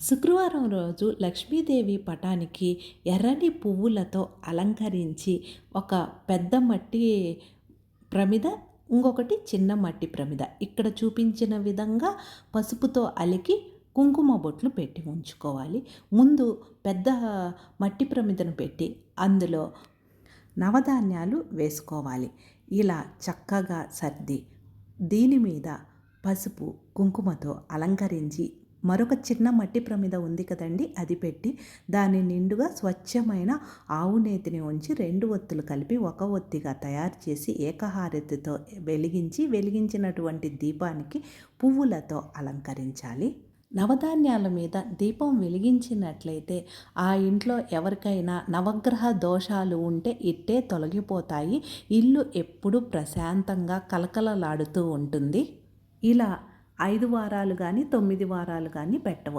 శుక్రవారం రోజు లక్ష్మీదేవి పటానికి ఎర్రని పువ్వులతో అలంకరించి ఒక పెద్ద మట్టి ప్రమిద, ఇంకొకటి చిన్న మట్టి ప్రమిద ఇక్కడ చూపించిన విధంగా పసుపుతో అలికి కుంకుమ బొట్లు పెట్టి ఉంచుకోవాలి. ముందు పెద్ద మట్టి ప్రమిదను పెట్టి అందులో నవధాన్యాలు వేసుకోవాలి. ఇలా చక్కగా సర్ది దీని మీద పసుపు కుంకుమతో అలంకరించి మరొక చిన్న మట్టి ప్రమిద ఉంది కదండి, అది పెట్టి దాని నిండుగా స్వచ్ఛమైన ఆవు నేతిని ఉంచి 2 ఒత్తులు కలిపి ఒక ఒత్తిగా తయారు చేసి ఏకహారతితో వెలిగించినటువంటి దీపానికి పువ్వులతో అలంకరించాలి. నవధాన్యాల మీద దీపం వెలిగించినట్లయితే ఆ ఇంట్లో ఎవరికైనా నవగ్రహ దోషాలు ఉంటే ఇట్టే తొలగిపోతాయి. ఇల్లు ఎప్పుడూ ప్రశాంతంగా కలకలలాడుతూ ఉంటుంది. ఇలా 5 వారాలు కానీ 9 వారాలు కానీ పెట్టవచ్చు.